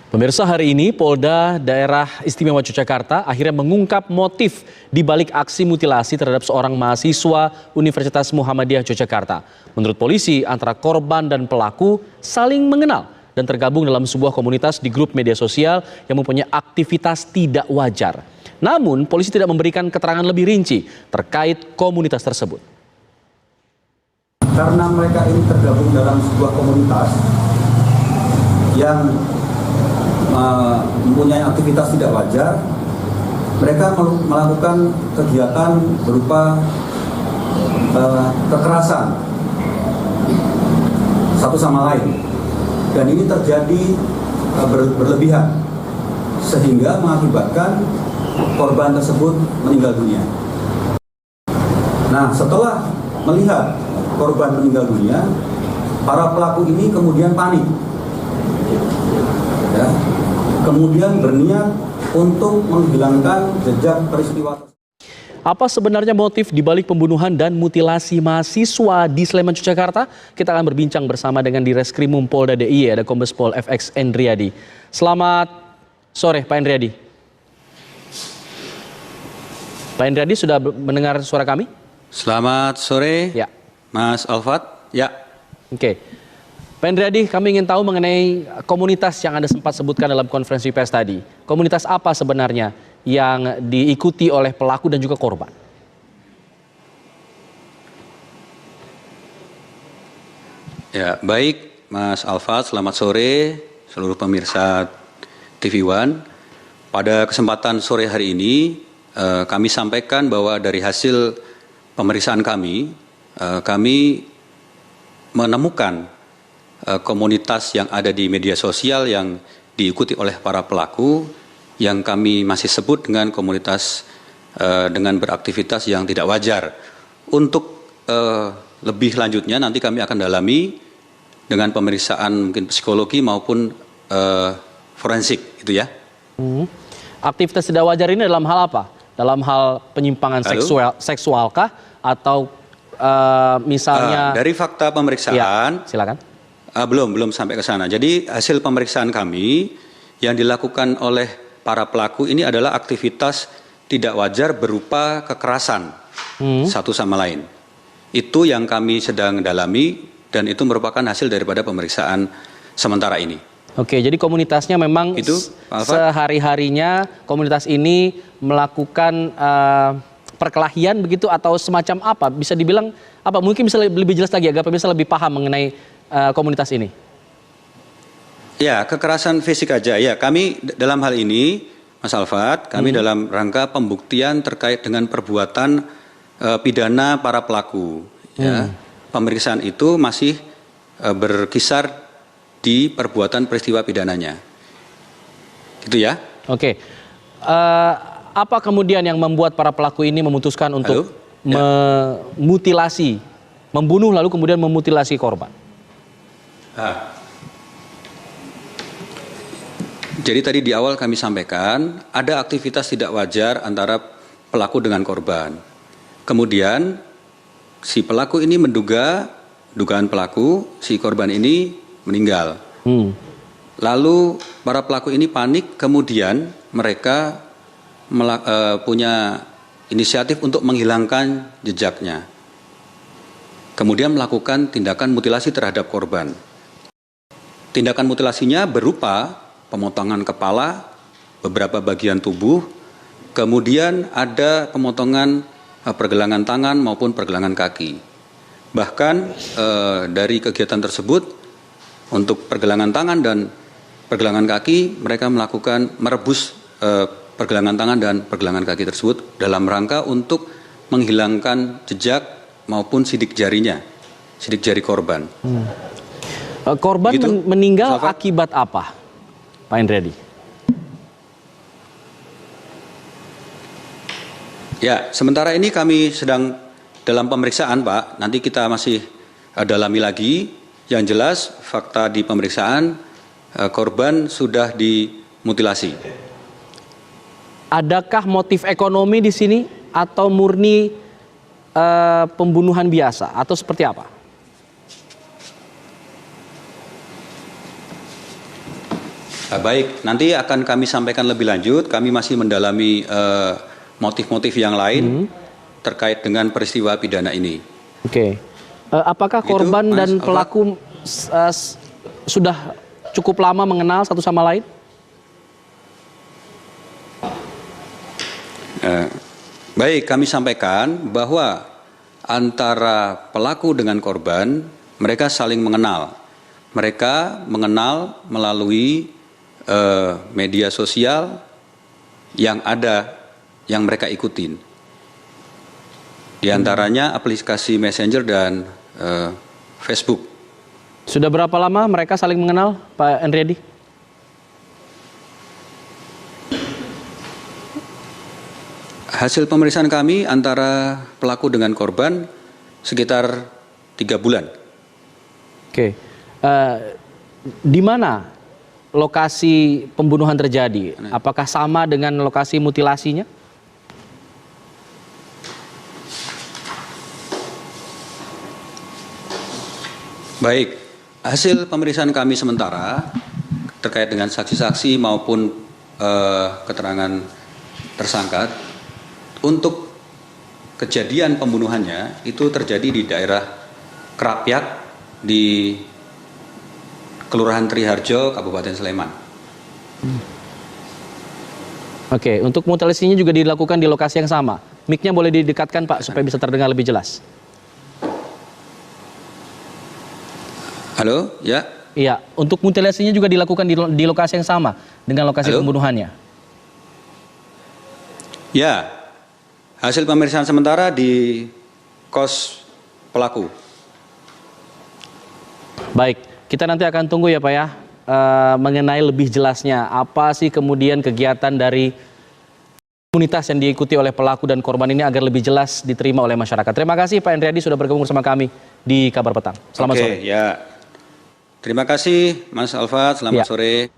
Pemirsa, hari ini Polda Daerah Istimewa Yogyakarta akhirnya mengungkap motif di balik aksi mutilasi terhadap seorang mahasiswa Universitas Muhammadiyah Yogyakarta. Menurut polisi, antara korban dan pelaku saling mengenal dan tergabung dalam sebuah komunitas di grup media sosial yang mempunyai aktivitas tidak wajar. Namun, polisi tidak memberikan keterangan lebih rinci terkait komunitas tersebut. Karena mereka ini tergabung dalam sebuah komunitas yang mempunyai aktivitas tidak wajar, mereka melakukan kegiatan berupa kekerasan satu sama lain, dan ini terjadi berlebihan sehingga mengakibatkan korban tersebut meninggal dunia. Nah, setelah melihat korban meninggal dunia, para pelaku ini kemudian panik. Ya, kemudian berniat untuk menghilangkan jejak peristiwa. Apa sebenarnya motif dibalik pembunuhan dan mutilasi mahasiswa di Sleman, Yogyakarta? Kita akan berbincang bersama dengan Direskrimum Polda DIY, ada Kombes Pol FX Endriadi. Selamat sore, Pak Endriadi. Pak Endriadi, sudah mendengar suara kami? Selamat sore, ya, Mas Alfat. Ya. Oke. Pak Endriadi, kami ingin tahu mengenai komunitas yang Anda sempat sebutkan dalam konferensi pers tadi. Komunitas apa sebenarnya yang diikuti oleh pelaku dan juga korban? Ya, baik Mas Alfat, selamat sore seluruh pemirsa TV One. Pada kesempatan sore hari ini kami sampaikan bahwa dari hasil pemeriksaan kami menemukan komunitas yang ada di media sosial yang diikuti oleh para pelaku yang kami masih sebut dengan komunitas dengan beraktivitas yang tidak wajar. Untuk lebih lanjutnya nanti kami akan dalami dengan pemeriksaan mungkin psikologi maupun forensik, gitu ya. Aktivitas tidak wajar ini dalam hal apa? Dalam hal penyimpangan seksualkah atau misalnya dari fakta pemeriksaan? Ya, silakan. Belum sampai ke sana. Jadi hasil pemeriksaan kami yang dilakukan oleh para pelaku ini adalah aktivitas tidak wajar berupa kekerasan satu sama lain. Itu yang kami sedang dalami dan itu merupakan hasil daripada pemeriksaan sementara ini. Oke, jadi komunitasnya memang itu sehari-harinya komunitas ini melakukan perkelahian begitu atau semacam apa? Bisa dibilang apa? Mungkin bisa lebih jelas lagi agar pemirsa lebih paham mengenai komunitas ini. Ya, kekerasan fisik aja. Ya, kami dalam hal ini, Mas Alfat, kami dalam rangka pembuktian terkait dengan perbuatan pidana para pelaku. Ya, pemeriksaan itu masih berkisar di perbuatan peristiwa pidananya. Gitu ya. Oke. Apa kemudian yang membuat para pelaku ini memutuskan untuk memutilasi, membunuh lalu kemudian memutilasi korban? Jadi tadi di awal kami sampaikan ada aktivitas tidak wajar antara pelaku dengan korban. Kemudian si pelaku ini dugaan pelaku si korban ini meninggal. Lalu para pelaku ini panik, kemudian mereka punya inisiatif untuk menghilangkan jejaknya. Kemudian melakukan tindakan mutilasi terhadap korban. Tindakan mutilasinya berupa pemotongan kepala, beberapa bagian tubuh, kemudian ada pemotongan pergelangan tangan maupun pergelangan kaki. Bahkan dari kegiatan tersebut, untuk pergelangan tangan dan pergelangan kaki, mereka merebus pergelangan tangan dan pergelangan kaki tersebut dalam rangka untuk menghilangkan jejak maupun sidik jarinya, sidik jari korban. Korban meninggal akibat apa, Pak Endriadi? Ya, sementara ini kami sedang dalam pemeriksaan, Pak. Nanti kita masih dalami lagi. Yang jelas, fakta di pemeriksaan korban sudah dimutilasi. Adakah motif ekonomi di sini atau murni pembunuhan biasa atau seperti apa? Baik, nanti akan kami sampaikan lebih lanjut. Kami masih mendalami motif-motif yang lain terkait dengan peristiwa pidana ini. Oke. Apakah Gitu, korban Mas dan Alfa. pelaku sudah cukup lama mengenal satu sama lain? Baik, kami sampaikan bahwa antara pelaku dengan korban, mereka saling mengenal. Mereka mengenal melalui media sosial yang ada, yang mereka ikutin. Di antaranya aplikasi Messenger dan Facebook. Sudah berapa lama mereka saling mengenal, Pak Enriadi? Hasil pemeriksaan kami antara pelaku dengan korban sekitar 3 bulan. Oke. Di mana lokasi pembunuhan terjadi? Apakah sama dengan lokasi mutilasinya? Baik, hasil pemeriksaan kami sementara terkait dengan saksi-saksi maupun keterangan tersangka, untuk kejadian pembunuhannya itu terjadi di daerah Krapyak di Kelurahan Triharjo, Kabupaten Sleman. Oke, untuk mutilasinya juga dilakukan di lokasi yang sama. Mic-nya boleh didekatkan, Pak, supaya bisa terdengar lebih jelas. Halo, ya? Iya, untuk mutilasinya juga dilakukan di lokasi yang sama dengan lokasi Halo? pembunuhannya. Ya, hasil pemeriksaan sementara di kos pelaku. Baik, kita nanti akan tunggu ya Pak ya, mengenai lebih jelasnya apa sih kemudian kegiatan dari komunitas yang diikuti oleh pelaku dan korban ini agar lebih jelas diterima oleh masyarakat. Terima kasih Pak Enriadi sudah bergabung bersama kami di Kabar Petang. Selamat sore. Ya. Terima kasih Mas Alfa, selamat sore.